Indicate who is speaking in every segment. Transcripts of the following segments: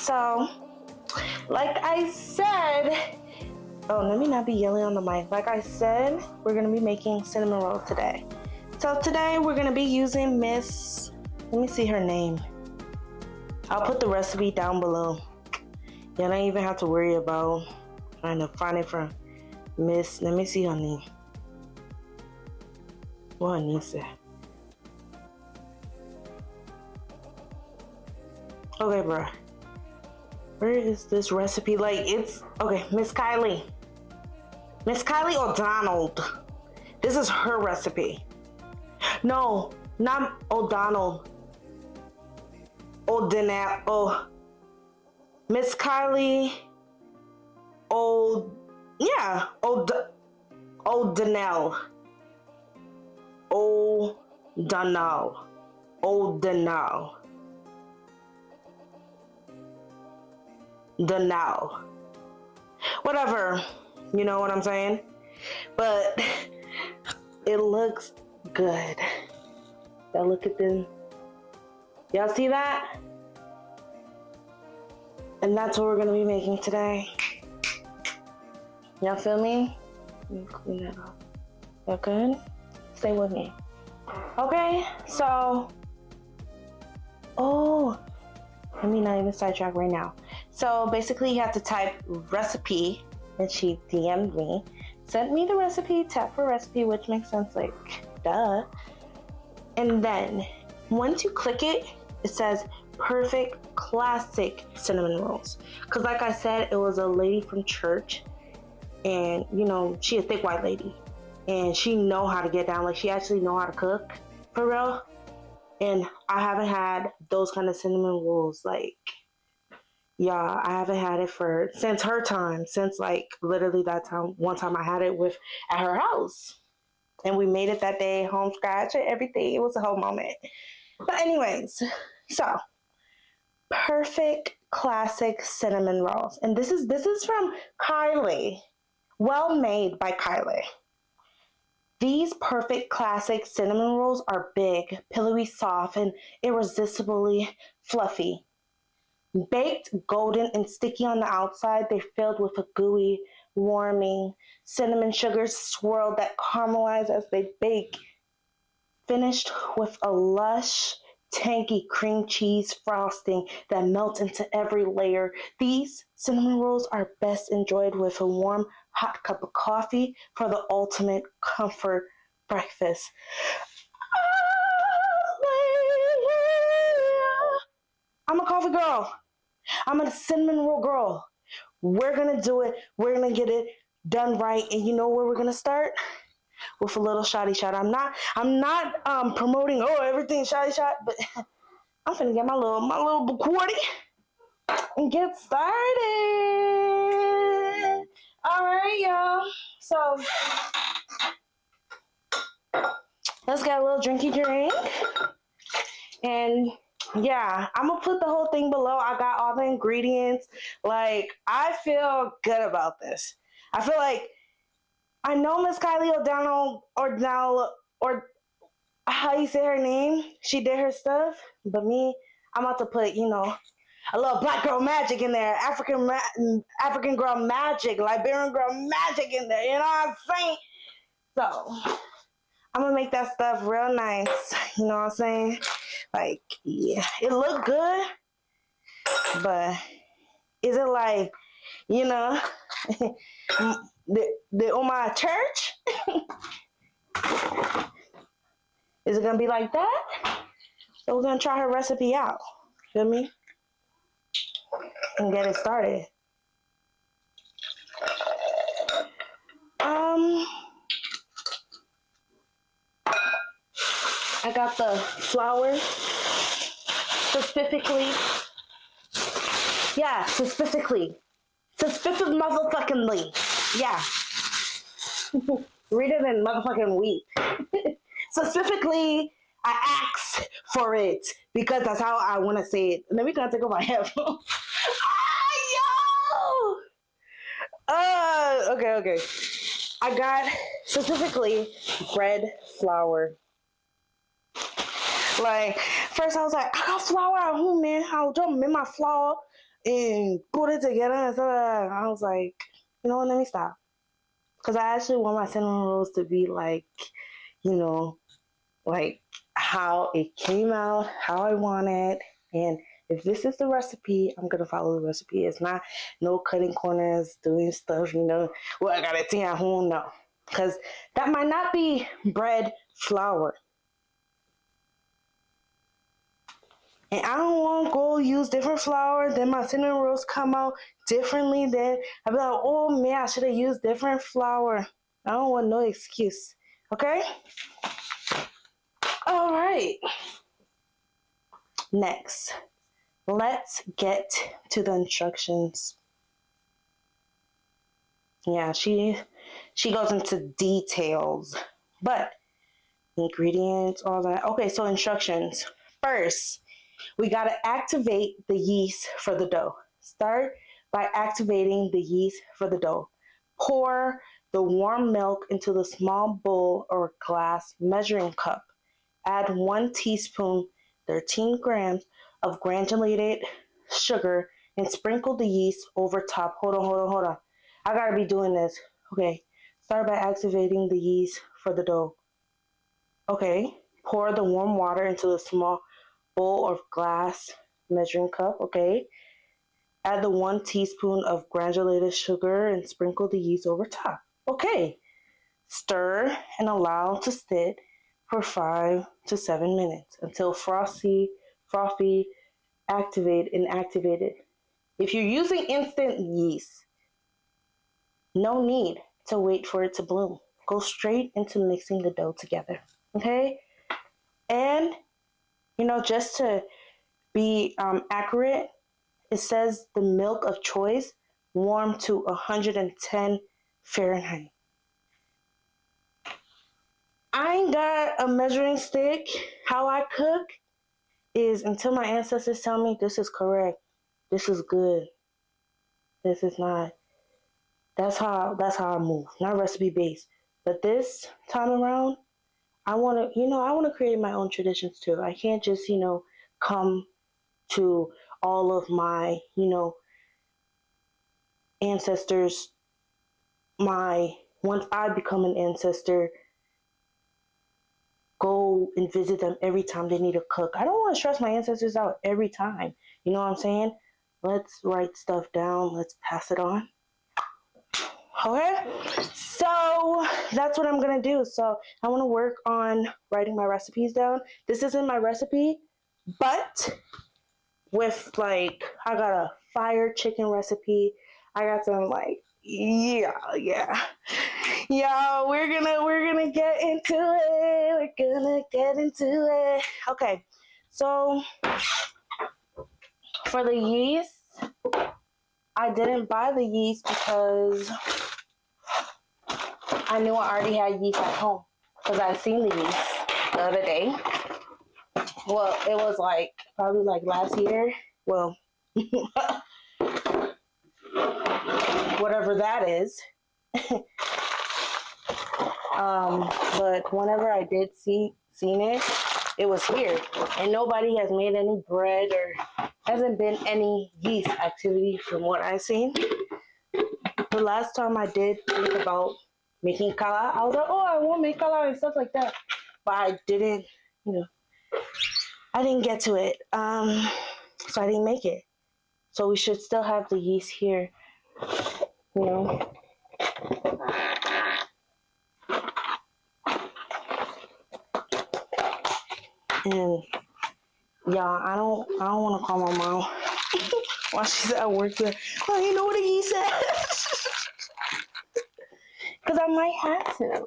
Speaker 1: So, like I said, oh, let me not be yelling on the mic. Like I said, we're gonna be making cinnamon rolls today. So today we're gonna be using Miss, let me see her name. I'll put the recipe down below. You don't even have to worry about trying to find it from Miss, let me see her name. What her name say? Okay, bro. Where is this recipe? Like, it's, okay, Miss Kylie. Miss Kylie O'Donnell. This is her recipe. No, not O'Donnell. O'Donnell. Oh, Miss Kylie. Yeah, O'Donnell. O'Donnell. Now. Whatever, you know what I'm saying? But it looks good. Now look at them. Y'all see that? And that's what we're gonna be making today. Y'all feel me? Let me clean that up. Y'all good? Stay with me. Okay, so, let me not even sidetrack right now. So basically you have to type recipe, and she DM'd me, sent me the recipe, tap for recipe, which makes sense, like, duh. And then once you click it, it says perfect classic cinnamon rolls. Cause like I said, it was a lady from church, and you know, she a thick white lady, and she know how to get down, like she actually know how to cook, for real. And I haven't had those kind of cinnamon rolls, like, yeah, I haven't had it since her time, since like literally that time, one time I had it at her house. And we made it that day, home scratch and everything. It was a whole moment. But anyways, so perfect classic cinnamon rolls. And this is from Kylie. Well made by Kylie. These perfect classic cinnamon rolls are big, pillowy soft, and irresistibly fluffy. Baked, golden, and sticky on the outside, they're filled with a gooey, warming cinnamon sugars swirled that caramelize as they bake, finished with a lush, tangy cream cheese frosting that melts into every layer. These cinnamon rolls are best enjoyed with a warm, hot cup of coffee for the ultimate comfort breakfast. I'm a coffee girl. I'm a cinnamon roll girl. We're gonna do it. We're gonna get it done right. And you know where we're gonna start? With a little shotty shot. I'm not promoting everything shotty shot, but I'm finna get my little Bacardi and get started. All right, y'all. So let's get a little drinky drink. And yeah, I'm gonna put the whole thing below. I got all the ingredients. Like, I feel good about this. I feel like I know Miss Kylie O'Donnell, or how you say her name. She did her stuff, but me, I'm about to put, you know, a little black girl magic in there, African girl magic, Liberian girl magic in there. You know what I'm saying? So I'm gonna make that stuff real nice. You know what I'm saying? Like, yeah, it looked good, but is it like, you know, the on my church? Is it gonna be like that? So we're gonna try her recipe out. Feel me? And get it started. I got the flour specifically. Yeah, specifically motherfuckingly. Yeah. Read it in motherfucking wheat. Specifically, I asked for it because that's how I want to say it. Let me take off my headphones. Okay. I got specifically bread flour. Like, first I was like, I got flour at home, man. I'll jump in my flour. and put it together and stuff. I was like, you know what, let me stop. Because I actually want my cinnamon rolls to be like, you know, like how it came out, how I want it. And if this is the recipe, I'm going to follow the recipe. It's not no cutting corners, doing stuff, you know, well, I got to see at home. No. Because that might not be bread flour. And I don't want to go use different flour. Then my cinnamon rolls come out differently. Then I'll be like, oh man, I should have used different flour. I don't want no excuse. Okay? All right. Next, let's get to the instructions. Yeah, she goes into details. But ingredients, all that. Okay, so instructions. First, we got to activate the yeast for the dough. Start by activating the yeast for the dough. Pour the warm milk into the small bowl or glass measuring cup. Add 1 teaspoon, 13 grams of granulated sugar and sprinkle the yeast over top. Hold on. I gotta be doing this. Okay. Start by activating the yeast for the dough. Okay. Pour the warm water into the small bowl or glass measuring cup. Okay. Add the 1 teaspoon of granulated sugar and sprinkle the yeast over top. Okay. Stir and allow to sit for 5 to 7 minutes until frothy, activated. If you're using instant yeast, no need to wait for it to bloom. Go straight into mixing the dough together. Okay? And, you know, just to be accurate, it says the milk of choice warm to 110 Fahrenheit. I ain't got a measuring stick. How I cook is until my ancestors tell me this is correct, this is good, this is not. That's how I move. Not recipe based. But this time around, I want to create my own traditions too. I can't just, come to all of my, ancestors, once I become an ancestor, go and visit them every time they need to cook. I don't want to stress my ancestors out every time. You know what I'm saying? Let's write stuff down. Let's pass it on. Okay? So that's what I'm going to do. So I want to work on writing my recipes down. This isn't my recipe, but with I got a fire chicken recipe. I got some yeah. Yo, we're gonna get into it. Okay, so for the yeast, I didn't buy the yeast because I knew I already had yeast at home because I seen the yeast the other day. Well, it was probably last year. Well, whatever that is. But whenever I did seen it, it was here. And nobody has made any bread or hasn't been any yeast activity from what I've seen. The last time I did think about making kala, I was like, oh, I won't make kala and stuff like that. But I didn't, I didn't get to it. So I didn't make it. So we should still have the yeast here, And y'all, I don't want to call my mom while she's at work. Oh, you know what he said? Because I might have to.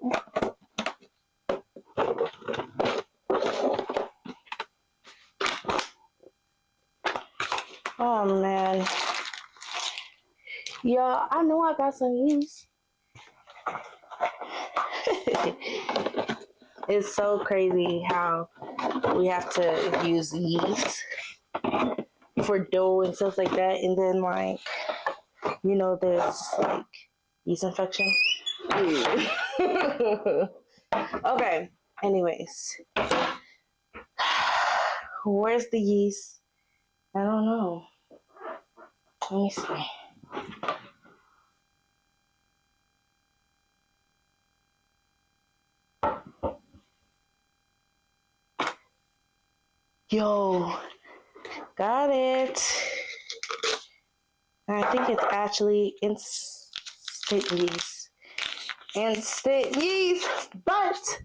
Speaker 1: Oh man, y'all, I know I got some yeast. It's so crazy how we have to use yeast for dough and stuff like that. And then there's yeast infection. Okay, anyways. Where's the yeast? I don't know. Let me see. Yo, got it. I think it's actually instant yeast. Instant yeast. But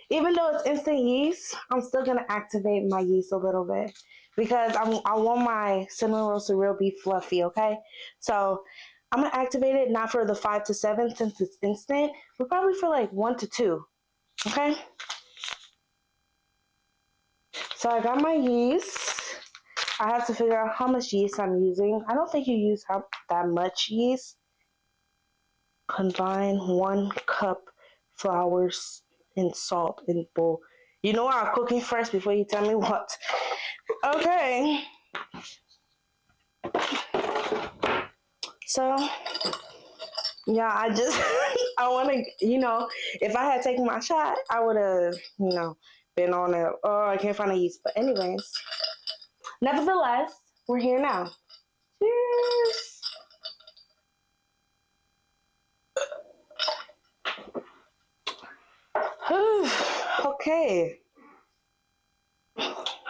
Speaker 1: even though it's instant yeast, I'm still going to activate my yeast a little bit. Because I want my cinnamon roll to real be fluffy, okay? So I'm going to activate it not for the 5 to 7 since it's instant, but probably for like 1 to 2, okay? So I got my yeast. I have to figure out how much yeast I'm using. I don't think you use that much yeast. Combine 1 cup flours and salt in bowl. You know I'm cooking first before you tell me what. Okay. So, yeah, I want to, if I had taken my shot, I would have, been on it. Oh, I can't find a yeast. But anyways, nevertheless, we're here now. Cheers. Okay.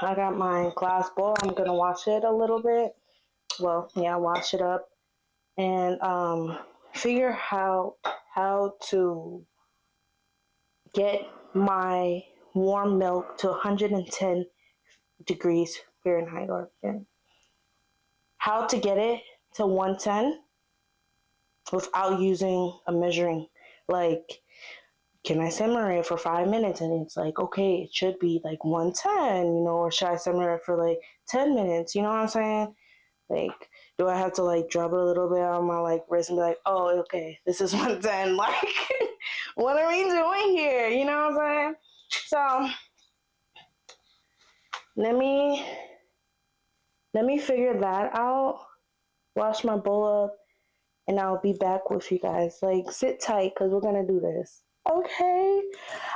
Speaker 1: I got my glass bowl. I'm going to wash it a little bit. Well, yeah, wash it up. And figure how to get my warm milk to 110 degrees Fahrenheit or Fahrenheit. How to get it to 110 without using a measuring. Like, can I simmer it for 5 minutes? And it's like, okay, it should be like 110, or should I simmer it for like 10 minutes? You know what I'm saying? Like, do I have to like drop it a little bit on my like wrist and be like, oh, okay, this is 110. Like, what are we doing here? You know what I'm saying? So let me figure that out. Wash my bowl up, and I'll be back with you guys. Like, sit tight, because we're gonna do this. Okay,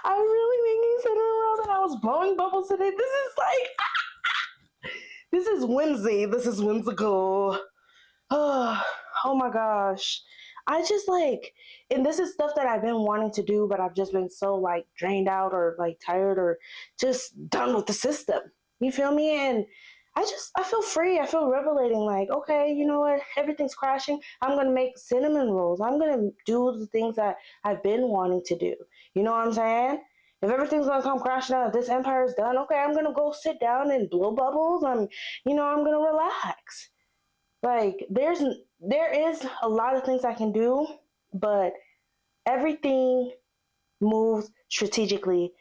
Speaker 1: I'm really making cinnamon rolls, and I was blowing bubbles today. This is like, this is whimsy. This is whimsical. Oh my gosh. I just like, and this is stuff that I've been wanting to do, but I've just been so like drained out or like tired or just done with the system. You feel me? And I feel free. I feel revelating. Like, okay, you know what? Everything's crashing. I'm going to make cinnamon rolls. I'm going to do the things that I've been wanting to do. You know what I'm saying? If everything's going to come crashing down, if this empire is done, okay, I'm going to go sit down and blow bubbles. I'm going to relax. Like, there is a lot of things I can do, but everything moves strategically.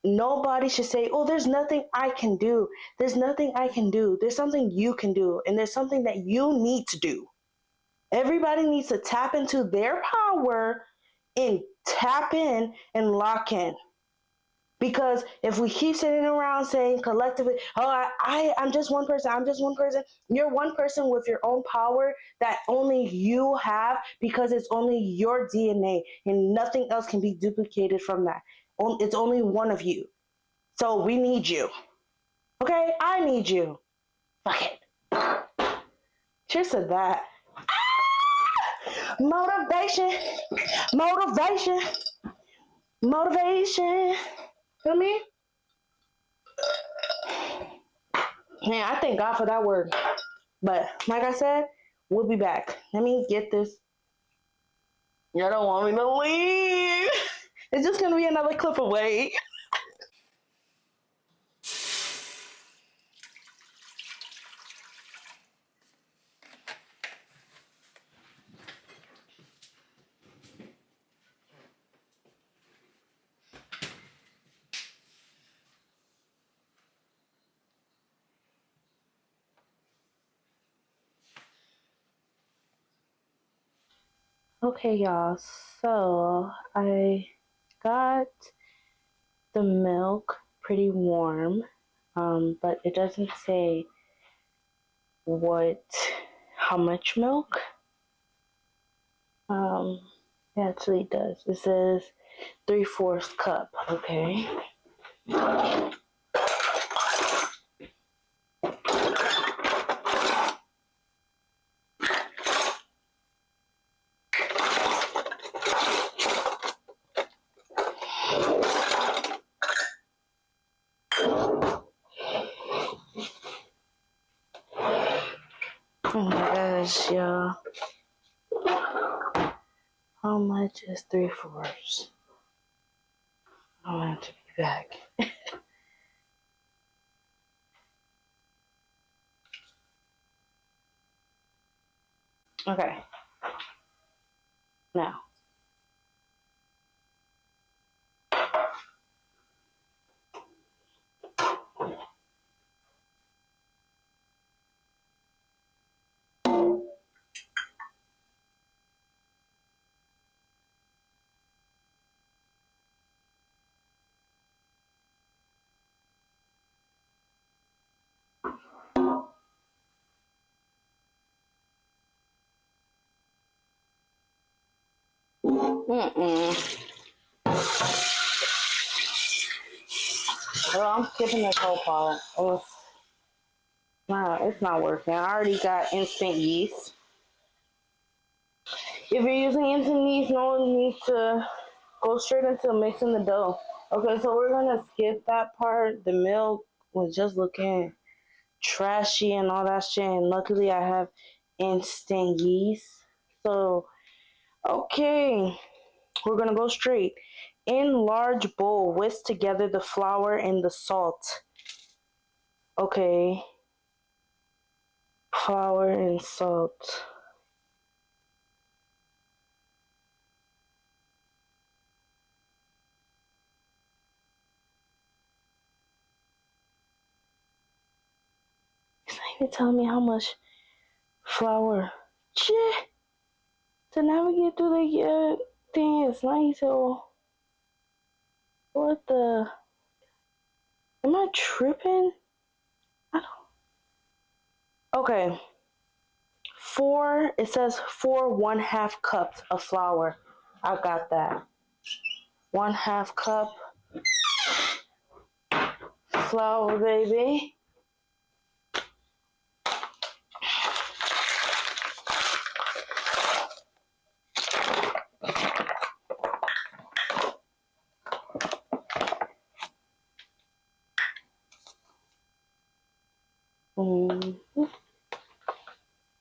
Speaker 1: Nobody should say, oh, there's nothing I can do. There's nothing I can do. There's something you can do, and there's something that you need to do. Everybody needs to tap into their power and tap in and lock in. Because if we keep sitting around saying collectively, oh, I'm just one person, you're one person with your own power that only you have because it's only your DNA and nothing else can be duplicated from that. It's only one of you. So we need you. Okay? I need you. Fuck it. Cheers to that. Ah! Motivation. Feel me? Man, I thank God for that word. But like I said, we'll be back. Let me get this. Y'all don't want me to leave. It's just gonna be another clip away. Okay, y'all, so I got the milk pretty warm, but it doesn't say how much milk. It actually does. It says 3/4 cup, okay? gosh, y'all. How much is 3/4? I'm gonna have to be back. Okay. Now. Well, I'm skipping this whole part. Oh, no, it's not working. I already got instant yeast. If you're using instant yeast, no one needs to go straight into mixing the dough. Okay, so we're gonna skip that part. The milk was just looking trashy and all that shit, and luckily I have instant yeast. So, okay, we're gonna go straight. In large bowl, whisk together the flour and the salt. Okay. Flour and salt. It's not even telling me how much flour. Shit. To navigate through the thing, it's not so. What the? Am I tripping? I don't. Okay. It says 1/2 cups of flour. I got that. 1/2 cup flour, baby. Mm-hmm.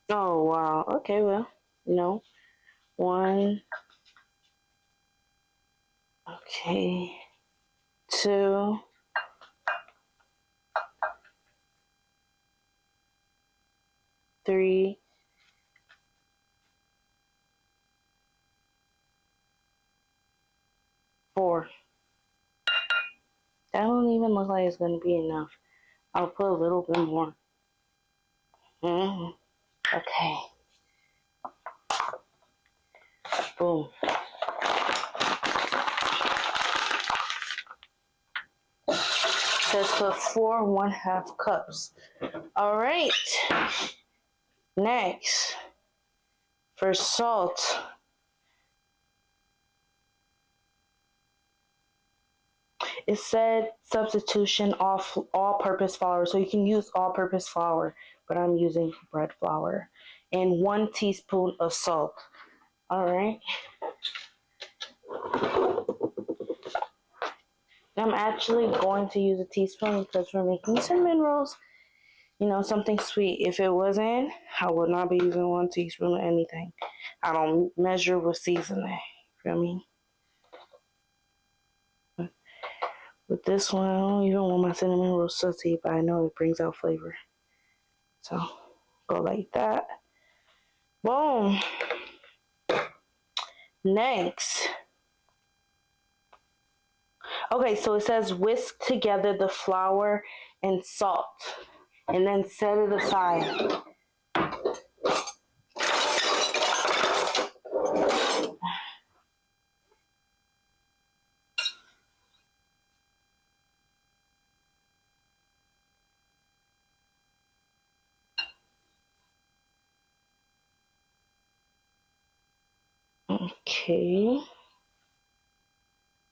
Speaker 1: Oh, wow. Okay, well, one. Okay. 2. 3. 4. That don't even look like it's going to be enough. I'll put a little bit more. Okay. Boom. Says put 4 1/2 cups. All right. Next, for salt. It said substitution of all-purpose flour, so you can use all-purpose flour, but I'm using bread flour. And 1 teaspoon of salt. All right. I'm actually going to use a teaspoon because we're making cinnamon rolls. Something sweet. If it wasn't, I would not be using 1 teaspoon of anything. I don't measure with seasoning. Feel me? With this one, I don't even want my cinnamon roll salty, but I know it brings out flavor. So, go like that. Boom. Next. Okay, so it says whisk together the flour and salt. And then set it aside.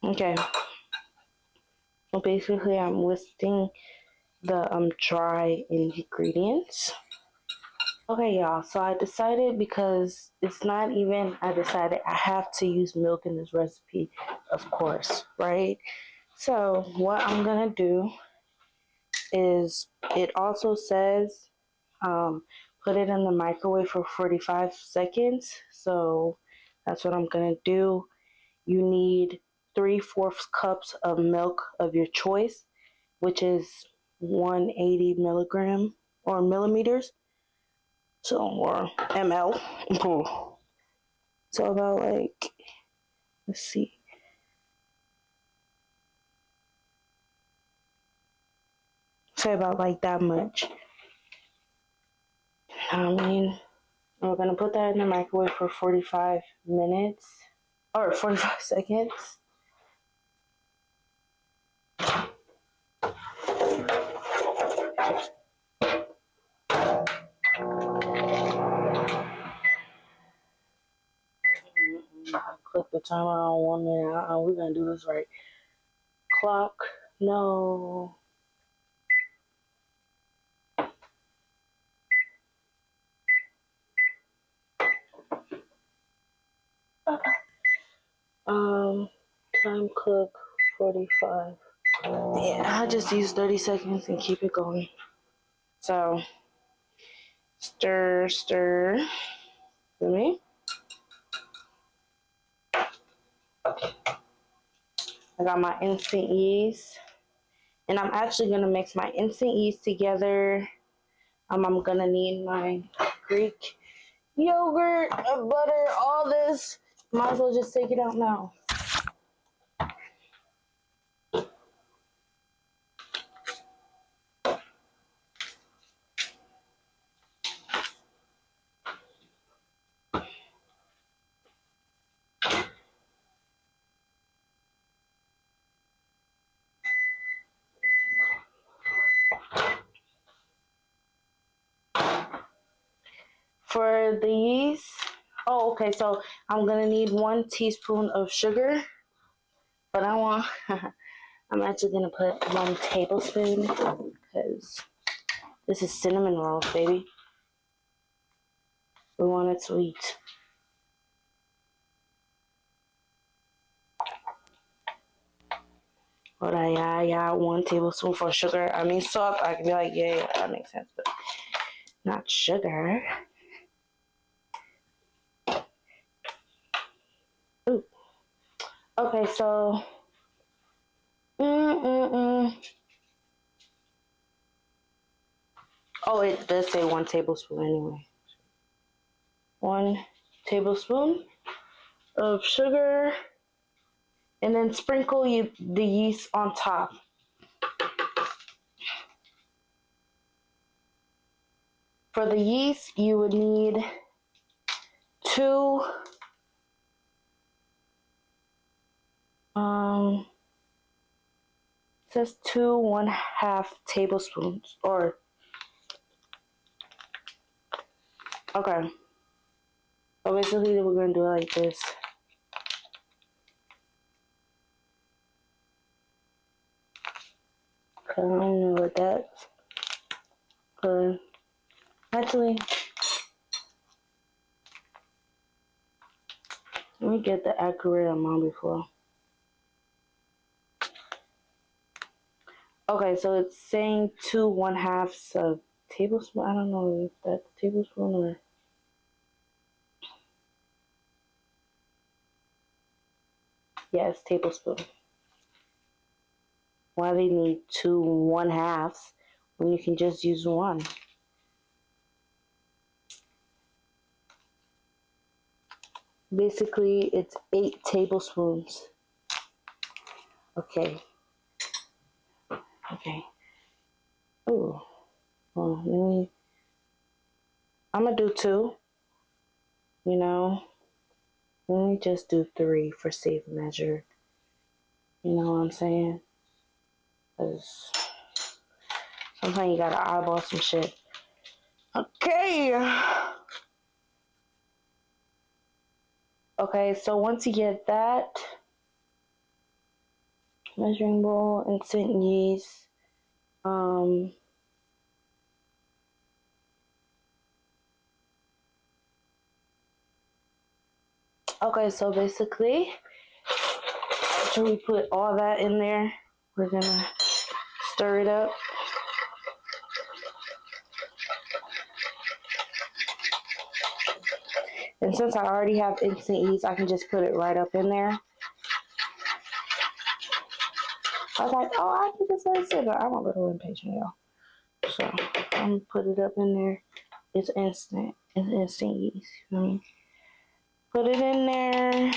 Speaker 1: Okay. Well, basically, I'm whisking the dry ingredients. Okay, y'all. So I decided, because it's not even I decided, I have to use milk in this recipe, of course, right? So what I'm gonna do is, it also says put it in the microwave for 45 seconds. So that's what I'm gonna do. You need 3/4 cups of milk of your choice, which is 180 milligram or millimeters, so or ml. So about like, let's see, say about like that much. I mean, we're gonna put that in the microwave for 45 minutes or 45 seconds. Click the timer on 1 minute. We're gonna do this right. Clock, no. Time cook 45. Yeah, I just use 30 seconds and keep it going. So, stir. For me. I got my instant yeast. And I'm actually going to mix my instant yeast together. I'm going to need my Greek yogurt, butter, all this. Might as well just take it out now. For the yeast, okay, so I'm gonna need 1 teaspoon of sugar, but I'm actually gonna put 1 tablespoon because this is cinnamon rolls, baby. We want it sweet. But yeah, 1 tablespoon for sugar. I mean salt, I can be like, yeah, that makes sense, but not sugar. Ooh. Okay, so oh, it does say 1 tablespoon anyway. 1 tablespoon of sugar, and then sprinkle the yeast on top. For the yeast, you would need 2 it says 2 1/2 tablespoons, or okay. So basically we're gonna do it like this. I don't know what that's, but actually, let me get the accurate amount before. Okay, so it's saying 2 1/2 of tablespoon. I don't know if that's tablespoon or. Yes, tablespoon. Why they need 2 1/2 when you can just use 1? Basically, it's 8 tablespoons. Okay. Oh, well, I'm gonna do 2. You know, let me just do 3 for safe measure. You know what I'm saying? Because sometimes you gotta eyeball some shit. Okay. Okay, so once you get that, measuring bowl, instant yeast, okay, so basically, after we put all that in there, we're gonna stir it up. And since I already have instant ease, I can just put it right up in there. I was like, oh, I can just let it sit, but I'm a little impatient, y'all. So I'm gonna put it up in there. It's instant. It's instant ease. You know what I mean? Put it in there.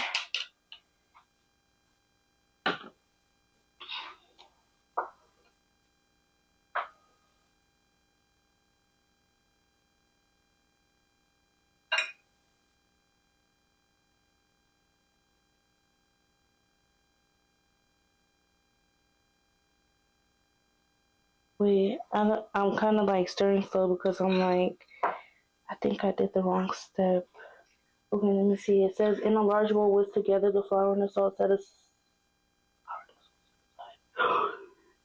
Speaker 1: Wait, I'm kind of like stirring slow because I'm like, I think I did the wrong step. Okay, let me see. It says in a large bowl, whisk together the flour and the salt. Set aside.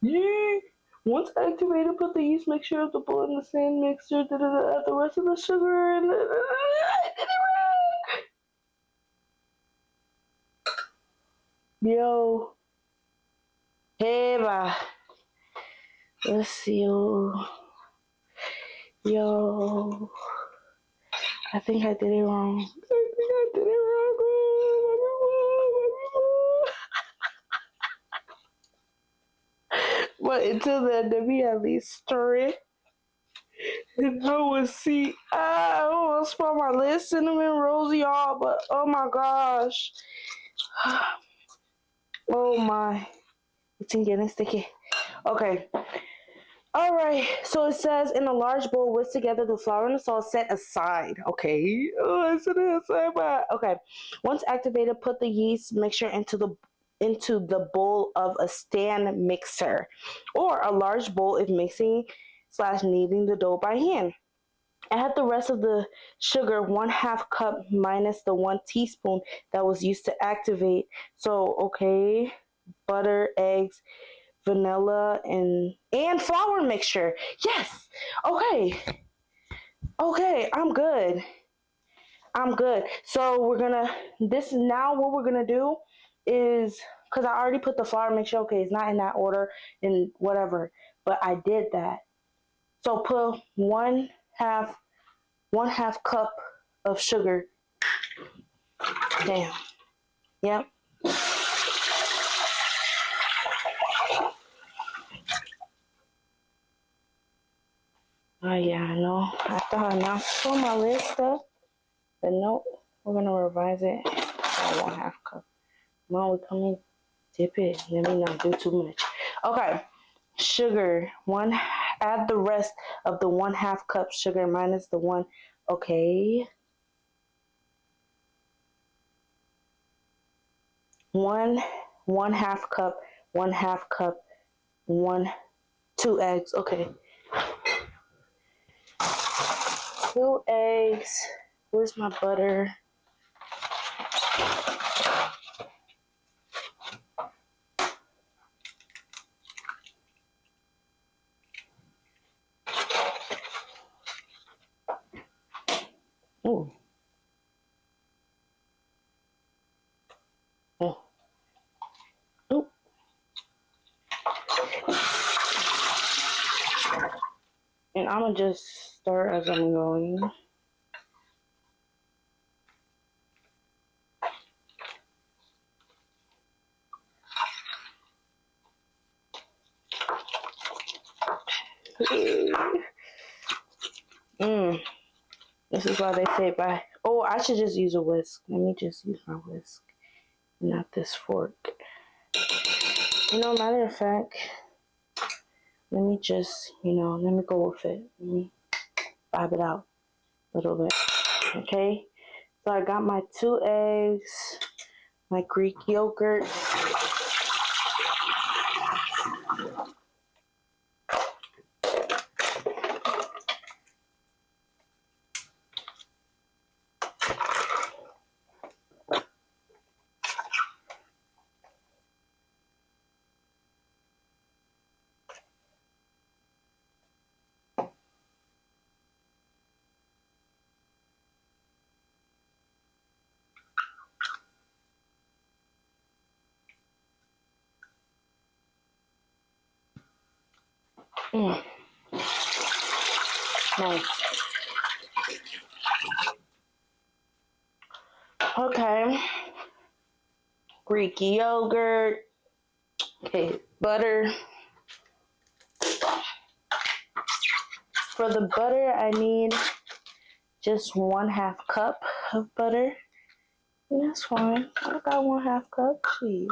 Speaker 1: Yeah. Once activated, put the yeast mixture of the bowl in the sand mixture. Add the rest of the sugar and. I did it wrong. Yo. Hey, bye. Let's see. Yo. I think I did it wrong. But until then, let me at least stir it. And I will see. I almost spot my list, cinnamon rolls, y'all. But oh my gosh. Oh my. It's getting sticky. Okay. All right. So it says in a large bowl, whisk together the flour and the salt, set aside. Okay. Oh, I said it aside. But okay. Once activated, put the yeast mixture into the bowl of a stand mixer or a large bowl if mixing / kneading the dough by hand. Add the rest of the sugar, 1/2 cup minus the 1 teaspoon that was used to activate. So, okay, butter, eggs, vanilla, and flour mixture. Yes. Okay. Okay, I'm good. So we're gonna, what we're gonna do is, because I already put the flour mixture, okay, it's not in that order and whatever, but I did that. So put 1/2 cup of sugar. Damn. Yep. Oh yeah, I know. I thought I announced on my list stuff, but nope. We're gonna revise it. 1/2 cup. Mom, we come in, dip it. Let me not do too much. Okay. Sugar. Add the rest of the 1/2 cup sugar minus the 1. Okay. 1/2 cup, 1/2 cup, 2 eggs. Okay. 2 eggs. Where's my butter? Ooh. Oh. Ooh. And I'm gonna just stir as I'm going. This is why they say bye. Oh, I should just use a whisk. Let me just use my whisk, not this fork. You know, matter of fact, let me just, let me go with it. Let me vibe it out a little bit. Okay? So I got my 2 eggs, my Greek yogurt. Nice. Okay. Greek yogurt. Okay, butter. For the butter, I need just 1/2 cup of butter. And that's fine. I got 1/2 cup. Jeez.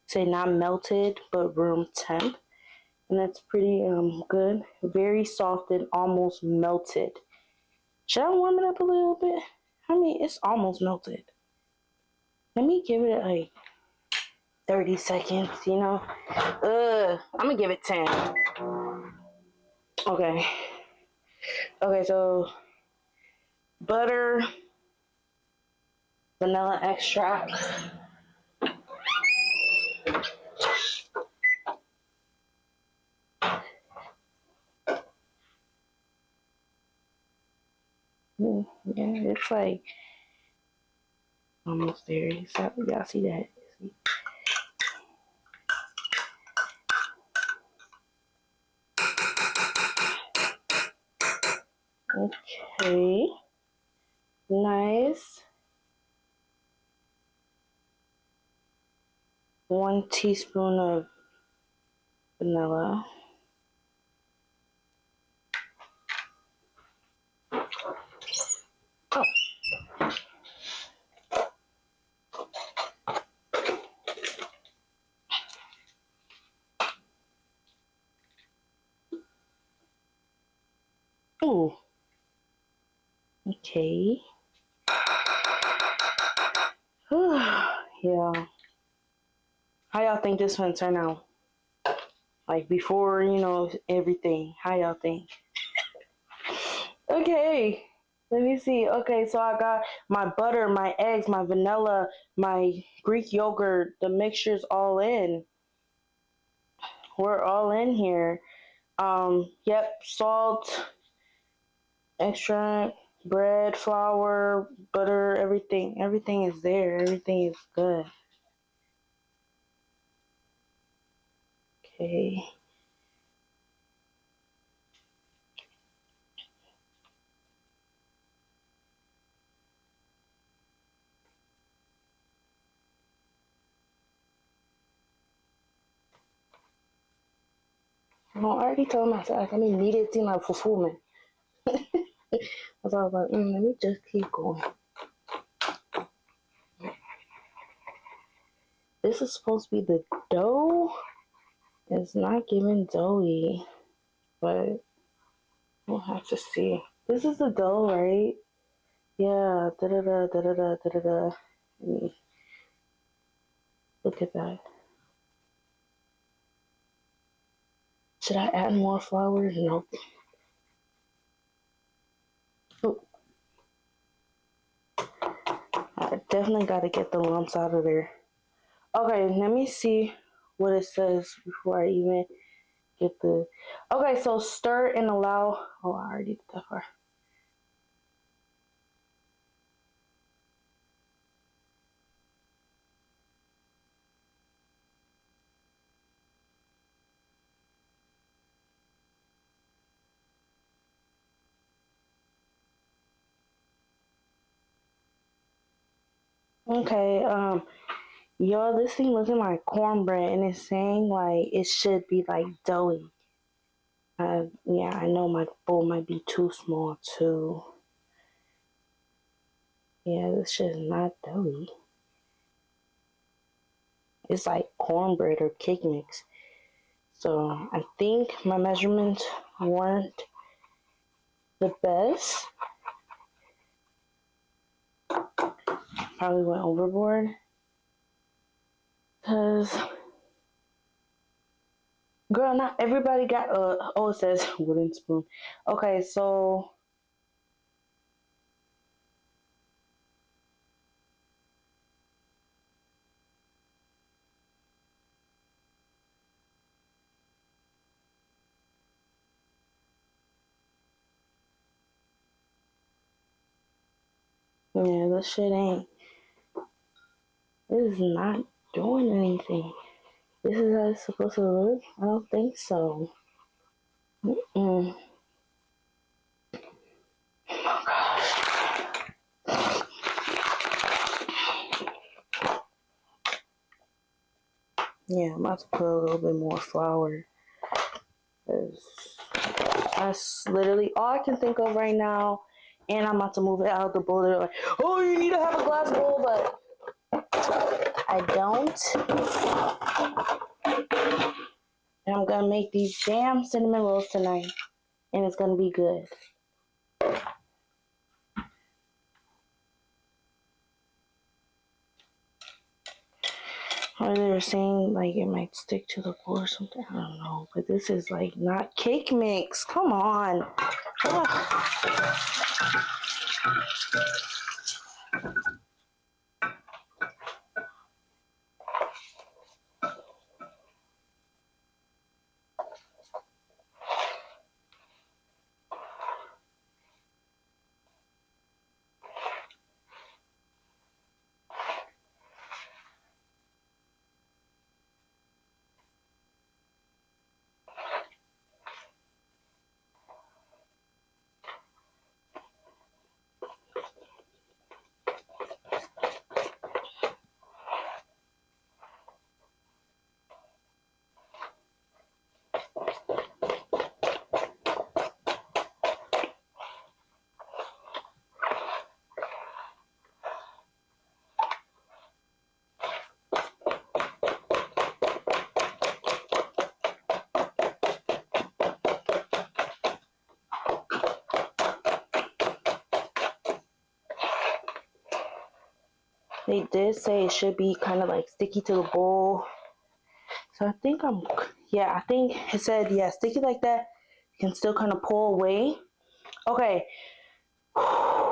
Speaker 1: Say not melted, but room temp. And that's pretty good. Very soft and almost melted. Should I warm it up a little bit? I mean, it's almost melted. Let me give it like 30 seconds, you know? I'm gonna give it 10. Okay. Okay, so butter, vanilla extract. Yeah, it's like almost there. Y'all see that? Okay. Nice. 1 teaspoon of vanilla. Oh. Ooh. Okay. Yeah. How y'all think this one turned out? Like before, you know, everything. How y'all think? Okay. Let me see. Okay, so I got my butter, my eggs, my vanilla, my Greek yogurt. The mixture's all in. We're all in here. Yep, salt, extract, bread, flour, butter, everything. Everything is there. Everything is good. Okay. No, I already told myself I mean needed to my fulfillment. So I was like, let me just keep going. This is supposed to be the dough. It's not giving doughy, but we'll have to see. This is the dough, right? Yeah. Da da da da da da da da. Look at that. Should I add more flour? No. Oh. I definitely got to get the lumps out of there. Okay, let me see what it says before I even get the... Okay, so stir and allow... Oh, I already did that part. Okay, y'all, this thing looking like cornbread, and it's saying like it should be like doughy. Yeah, I know my bowl might be too small too. Yeah, this shit is not doughy. It's like cornbread or cake mix. So I think my measurements weren't the best. Probably went overboard. Cause girl, not everybody got oh, it says wooden spoon. Okay, so yeah, this shit ain't. This is not doing anything. This is how it's supposed to look? I don't think so. Mm-mm. Oh gosh. Yeah, I'm about to put a little bit more flour. That's literally all I can think of right now. And I'm about to move it out of the bowl. They're like, oh, you need to have a glass bowl, but I don't. And I'm gonna make these jam cinnamon rolls tonight. And it's gonna be good. Or they were saying like it might stick to the bowl or something. I don't know. But this is like not cake mix. Come on. They did say it should be kind of like sticky to the bowl. So I think I think it said, yeah, sticky like that. You can still kind of pull away. Okay.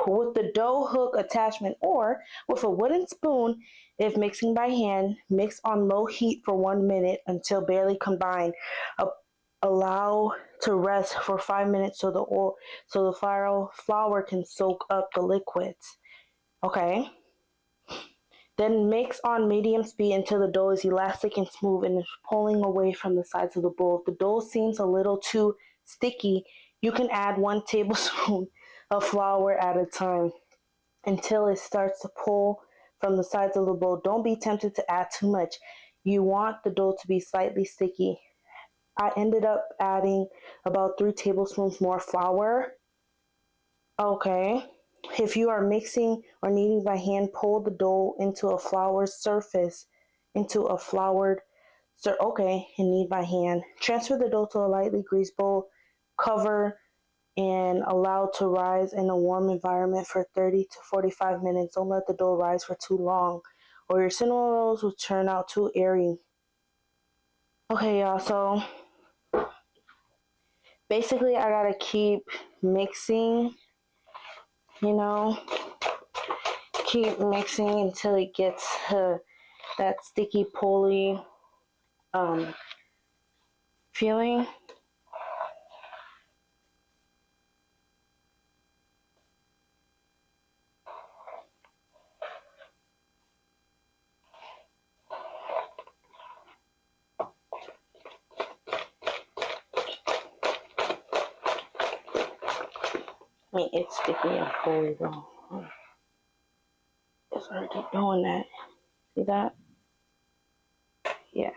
Speaker 1: With the dough hook attachment or with a wooden spoon, if mixing by hand, mix on low heat for 1 minute until barely combined. Allow to rest for 5 minutes so the flour can soak up the liquids. Okay. Then mix on medium speed until the dough is elastic and smooth and is pulling away from the sides of the bowl. If the dough seems a little too sticky, you can add 1 tablespoon of flour at a time until it starts to pull from the sides of the bowl. Don't be tempted to add too much. You want the dough to be slightly sticky. I ended up adding about 3 tablespoons more flour. Okay. If you are mixing or kneading by hand, pull the dough into a floured surface, and knead by hand. Transfer the dough to a lightly greased bowl, cover, and allow to rise in a warm environment for 30 to 45 minutes. Don't let the dough rise for too long, or your cinnamon rolls will turn out too airy. Okay, y'all, so basically I gotta keep mixing, keep mixing until it gets to that sticky pulley feeling. I mean, it's sticky and pulley though. It's already doing that. See that? Yeah.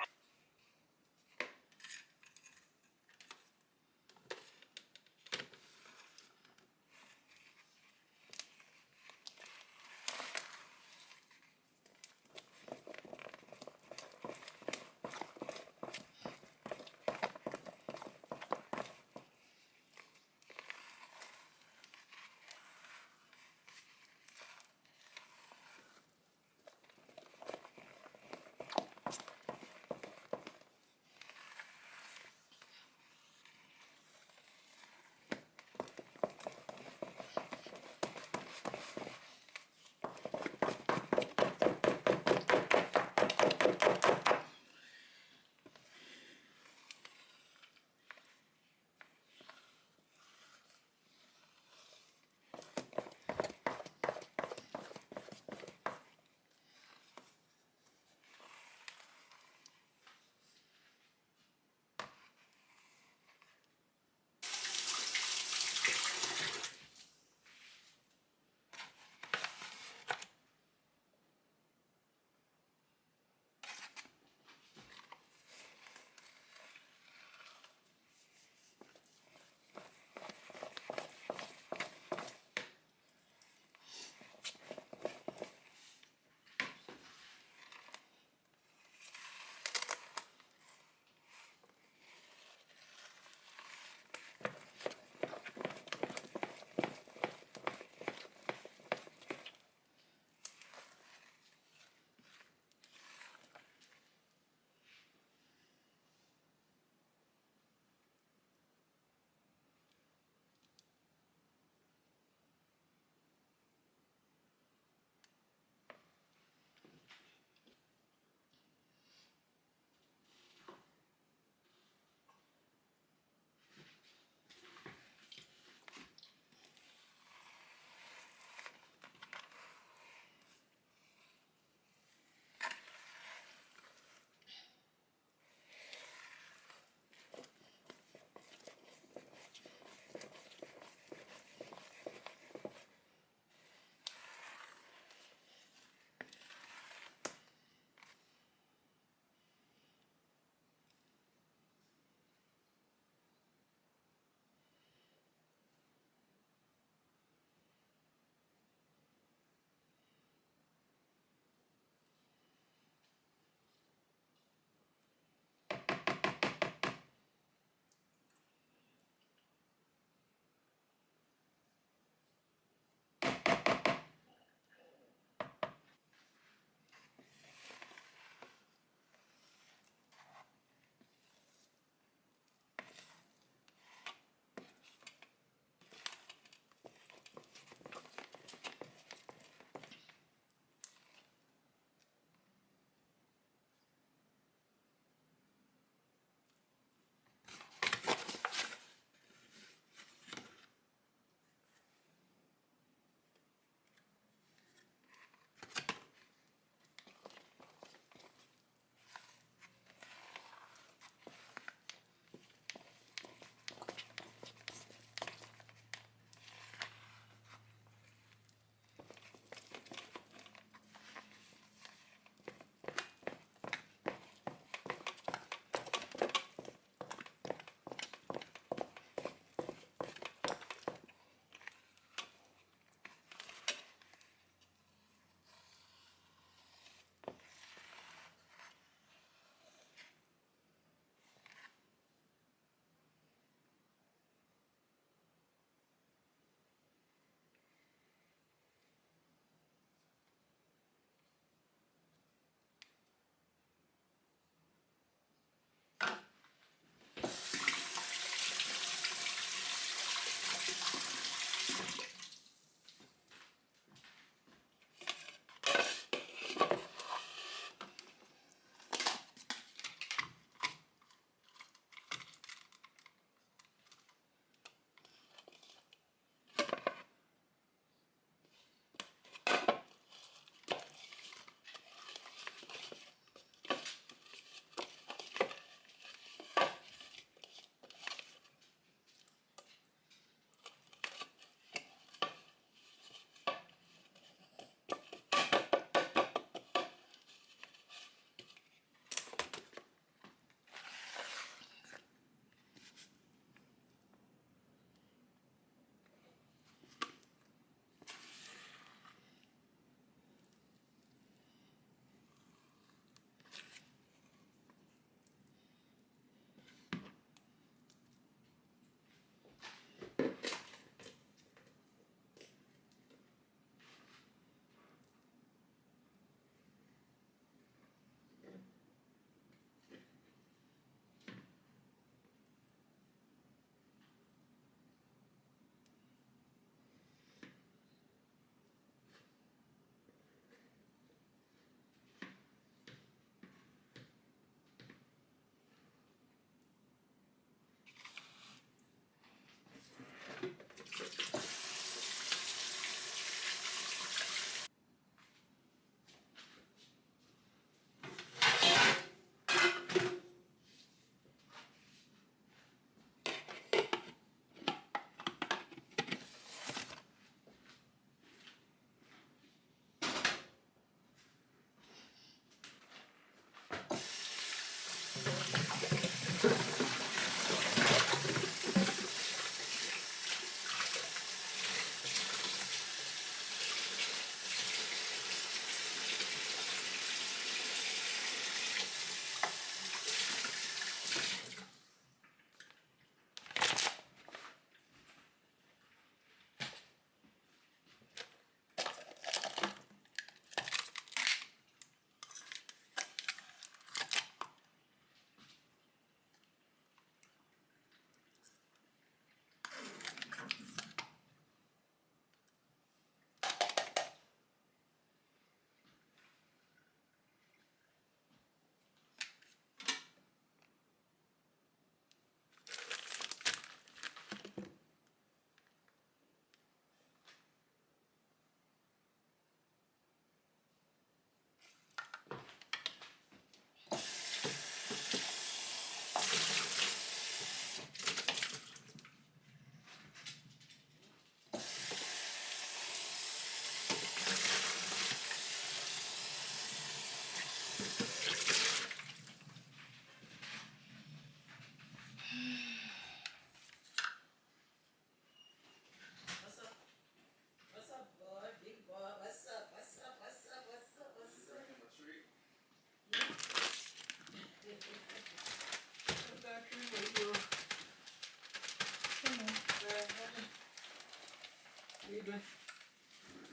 Speaker 2: doing?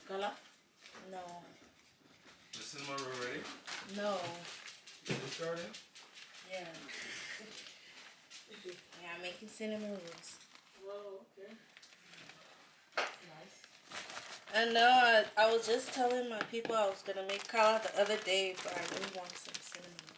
Speaker 1: Color? No.
Speaker 2: The cinnamon roll ready?
Speaker 1: No.
Speaker 2: You just started?
Speaker 1: Yeah. Yeah, I'm making cinnamon rolls.
Speaker 2: Whoa, okay. Nice.
Speaker 1: I know, I was just telling my people I was going to make kala the other day, but I really want some cinnamon rolls.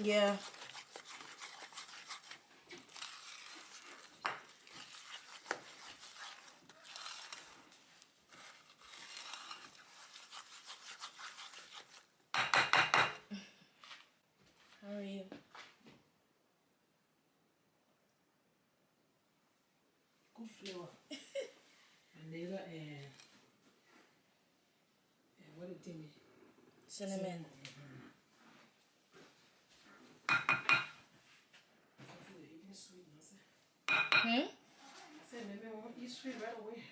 Speaker 1: Yeah. How are you?
Speaker 2: Good flavor. Vanilla and what it did me?
Speaker 1: Cinnamon.
Speaker 2: Eating sweet,
Speaker 1: Hmm?
Speaker 2: I said maybe I won't eat sweet right away.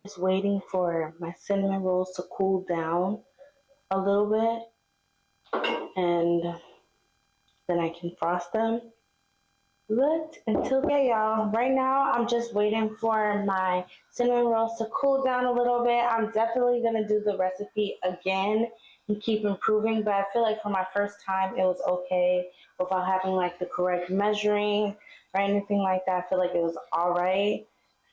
Speaker 1: Just waiting for my cinnamon rolls to cool down a little bit, and then I can frost them. But y'all, right now I'm just waiting for my cinnamon rolls to cool down a little bit. I'm definitely gonna do the recipe again and keep improving, but I feel like for my first time it was okay without having like the correct measuring or anything like that. I feel like it was all right.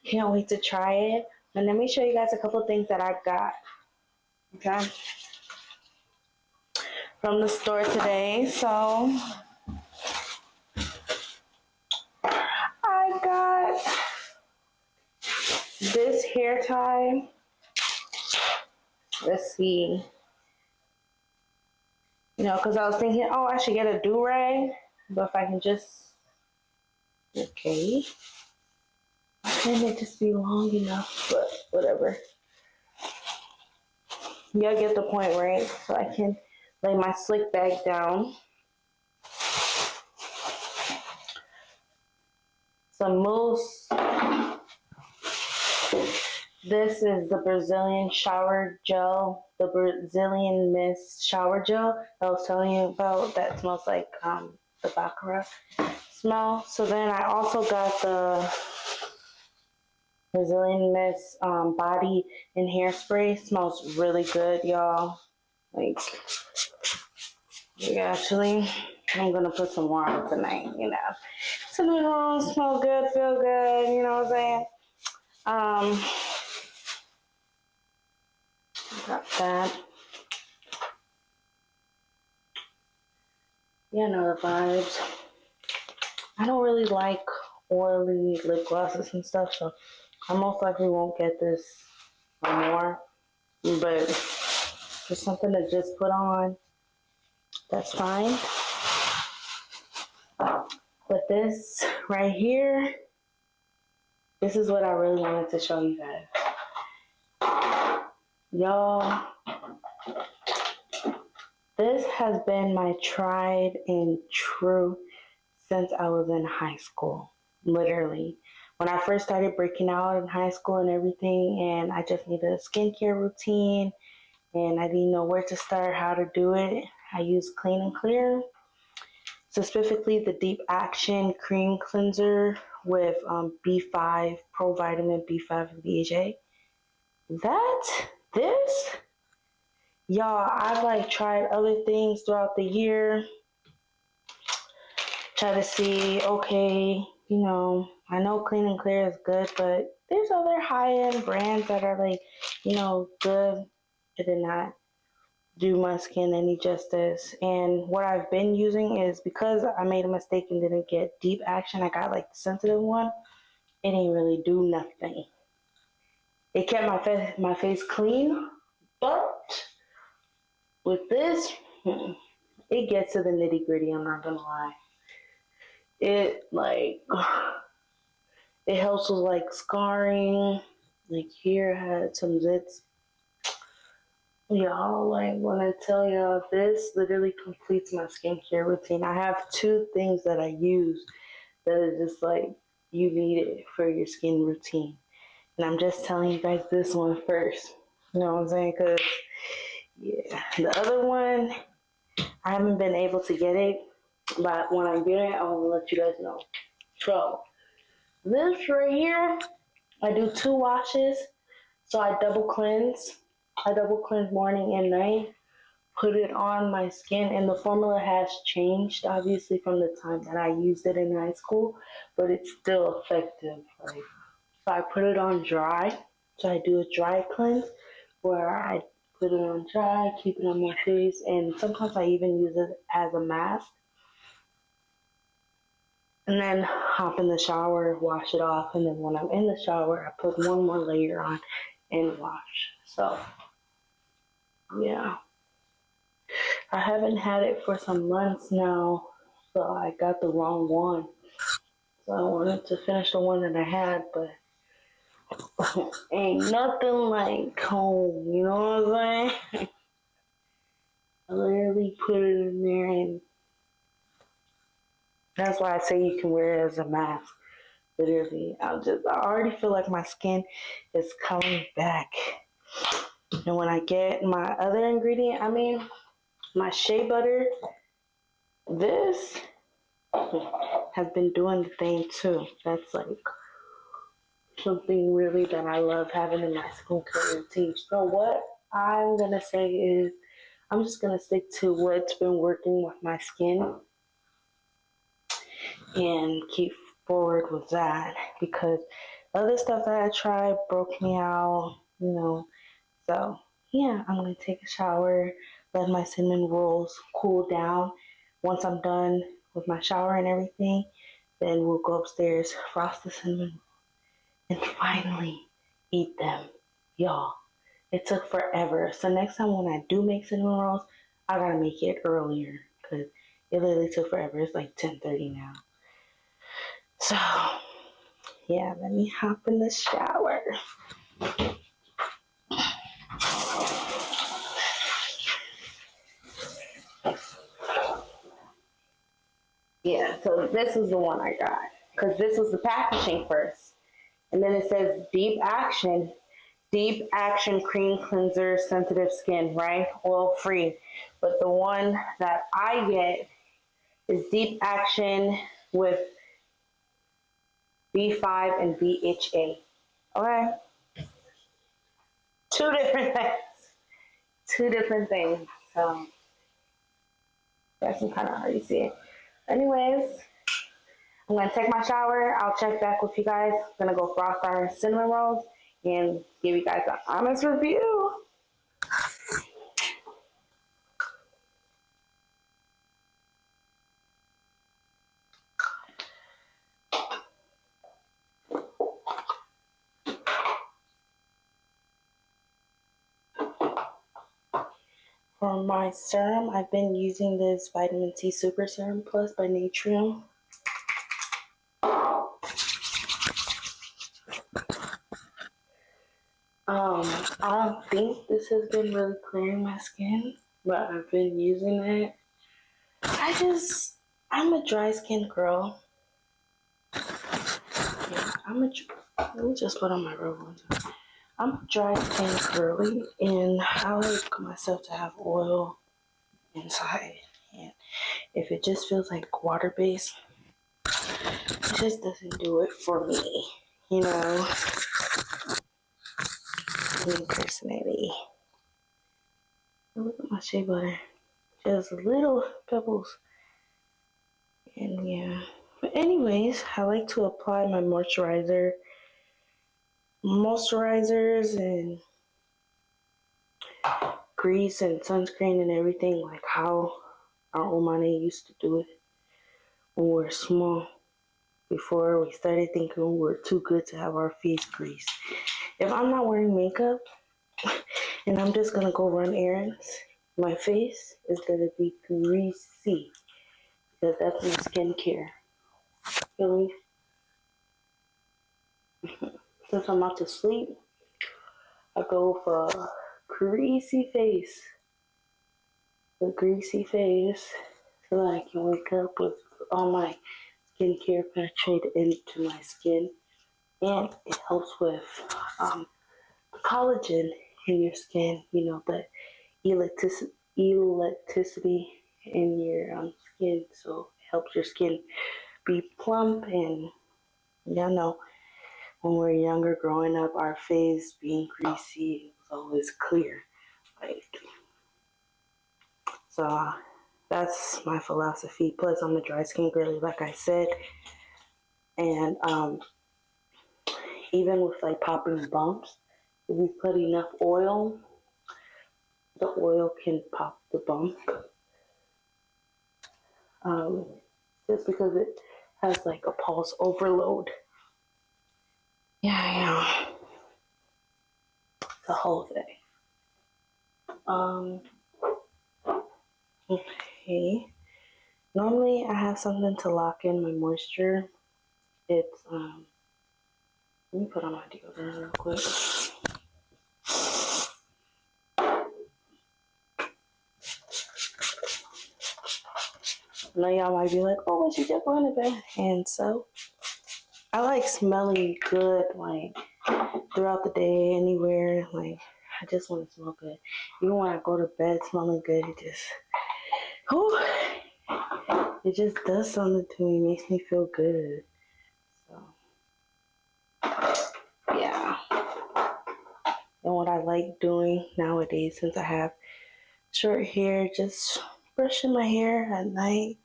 Speaker 1: Can't wait to try it. And let me show you guys a couple things that I got. Okay, from the store today. So I got this hair tie. Let's see. You know, because I was thinking, oh, I should get a do-rag. But if I can just, okay. Why can't it just be long enough? But whatever. Y'all get the point, right? So I can lay my slick bag down. Some mousse. This is the Brazilian shower gel, the Brazilian mist shower gel that I was telling you about. That smells like the baccarat smell. So then I also got the Brazilian mist body and hairspray. Smells really good, y'all. Like, actually, I'm gonna put some more on tonight. You know, cinnamon rolls smell good, feel good. You know what I'm saying? Got that. Yeah, know the vibes. I don't really like oily lip glosses and stuff, so I most likely won't get this no more. But just something to just put on, that's fine. But this right here, this is what I really wanted to show you guys. Y'all, this has been my tried and true since I was in high school, literally. When I first started breaking out in high school and everything, and I just needed a skincare routine, and I didn't know where to start, how to do it, I used Clean and Clear, specifically the Deep Action Cream Cleanser with B5, Pro Vitamin B5 and BHA. This, y'all, I've like tried other things throughout the year. Try to see, okay, you know, I know Clean and Clear is good, but there's other high-end brands that are like, you know, good. It did not do my skin any justice. And what I've been using is, because I made a mistake and didn't get Deep Action, I got like the sensitive one. It didn't really do nothing. It kept my face clean, but with this, it gets to the nitty gritty, I'm not gonna lie. It it helps with like scarring. Like here I had some zits. Y'all, like when I tell y'all, this literally completes my skincare routine. I have two things that I use that is just like, you need it for your skin routine. And I'm just telling you guys this one first. You know what I'm saying? Because, yeah, the other one, I haven't been able to get it. But when I get it, I want to let you guys know. So, this right here, I do 2 washes. So I double cleanse. I double cleanse morning and night. Put it on my skin. And the formula has changed, obviously, from the time that I used it in high school. But it's still effective. Like, so I put it on dry. So I do a dry cleanse where I put it on dry, keep it on my face. And sometimes I even use it as a mask. And then hop in the shower, wash it off, and then when I'm in the shower, I put one more layer on and wash. So, yeah. I haven't had it for some months now, so I got the wrong one. So I wanted to finish the one that I had, but ain't nothing like home, you know what I'm saying? I literally put it in there, and that's why I say you can wear it as a mask. Literally, I already feel like my skin is coming back. And when I get my other ingredient, my shea butter, this has been doing the thing too. That's like something really that I love having in my skincare routine. So what I'm gonna say is I'm just gonna stick to what's been working with my skin and keep forward with that, because other stuff that I tried broke me out, So yeah, I'm gonna take a shower, let my cinnamon rolls cool down. Once I'm done with my shower and everything, then we'll go upstairs, frost the cinnamon, and finally eat them. Y'all, it took forever. So next time when I do make cinnamon rolls, I gotta make it earlier because it literally took forever. It's like 10:30 now. So yeah, let me hop in the shower. Yeah, so this is the one I got because this was the packaging first. And then it says deep action cream cleanser, sensitive skin, right? Oil free. But the one that I get is deep action with B5 and BHA. Okay? Two different things. Two different things. So that's kind of hard to see. Anyways, I'm gonna take my shower. I'll check back with you guys. I'm gonna go frost our cinnamon rolls and give you guys an honest review. For my serum, I've been using this Vitamin C Super Serum Plus by Natrium. I don't think this has been really clearing my skin, but I've been using it. I'm a dry skin girl. Yeah, let me just put on my robe one time. I'm a dry skin girly, and I like myself to have oil inside. And if it just feels like water based, it just doesn't do it for me, Me personally. Look at my shea butter. Just little pebbles. And yeah. But anyways, I like to apply my moisturizers and grease and sunscreen and everything like how our old money used to do it when we were small, before we started thinking we were too good to have our face greased. If I'm not wearing makeup and I'm just gonna go run errands, my face is gonna be greasy because that's my skincare. Feel me? Since I'm out to sleep, I go for a greasy face. A greasy face so that I can wake up with all my skincare penetrated into my skin. And it helps with collagen in your skin, the elasticity in your skin. So it helps your skin be plump. And when we're younger growing up, our face being greasy was always clear. So that's my philosophy. Plus, I'm a dry skin girly, like I said. And even with popping bumps, if we put enough oil, the oil can pop the bump. Just because it has a pulse overload. Yeah. The whole thing. Okay. Normally, I have something to lock in my moisture. It's let me put on my deodorant real quick. I know y'all might be like, oh, what you just going to bed? And so, I like smelling good, like throughout the day, anywhere. Like I just want to smell good. Even when I go to bed smelling good, whew, it just does something to me. It makes me feel good. So yeah. And what I like doing nowadays, since I have short hair, just brushing my hair at night,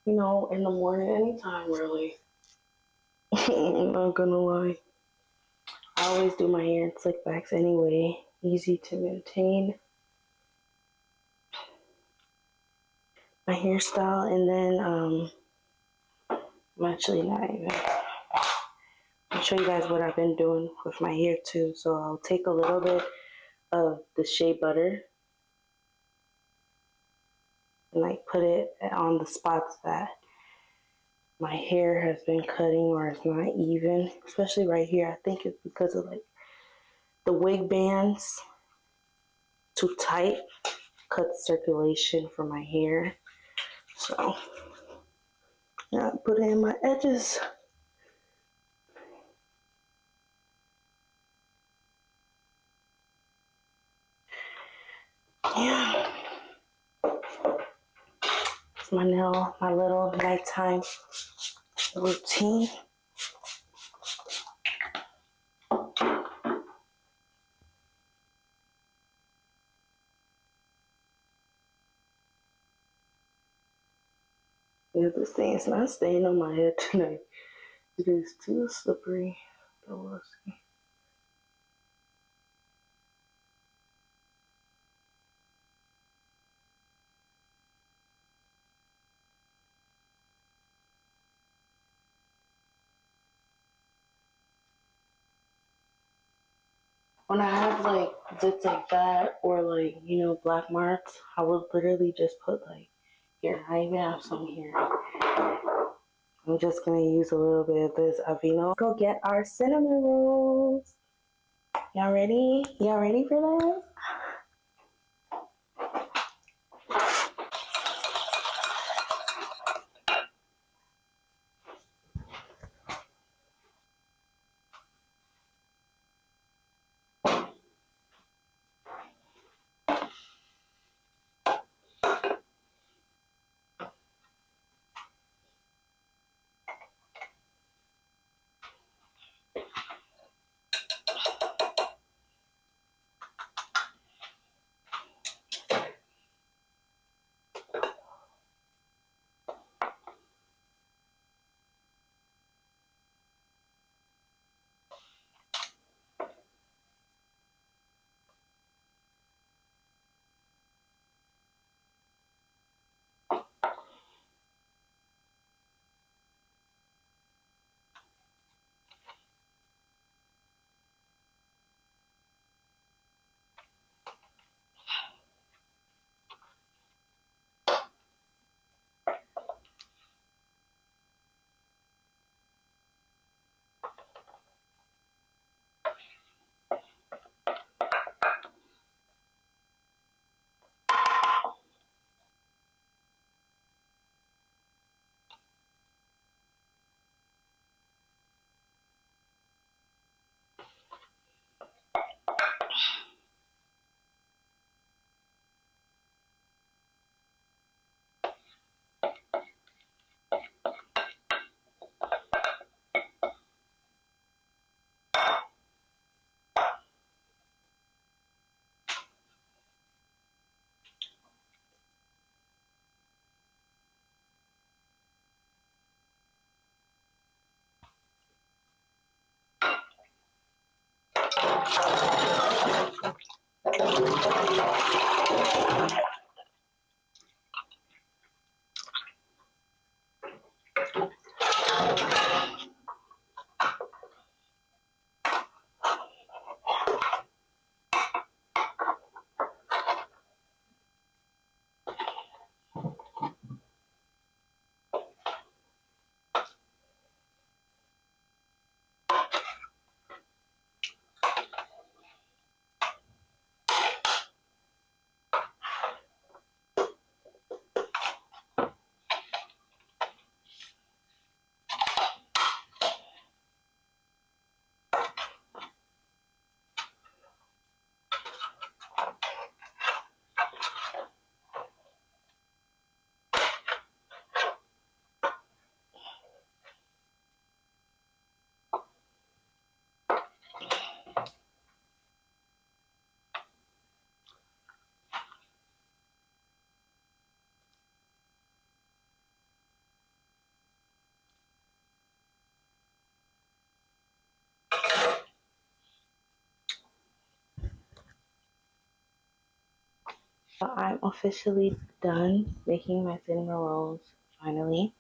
Speaker 1: in the morning, anytime really. I'm not gonna lie. I always do my hair in slick backs anyway. Easy to maintain my hairstyle. And then I'm actually not even. I'll show you guys what I've been doing with my hair too. So I'll take a little bit of the shea butter and like put it on the spots that my hair has been cutting or it's not even, especially right here. I think it's because of like the wig bands too tight, cuts circulation for my hair. So yeah, put it in my edges. Yeah, it's my little nighttime routine. Yeah, this thing is not staying on my head tonight. It is too slippery. When I have like zits like that or like, black marks, I would literally just put like, here, I even have some here. I'm just gonna use a little bit of this Aveeno. Go get our cinnamon rolls. Y'all ready? Y'all ready for this? I'm officially done making my cinnamon rolls finally.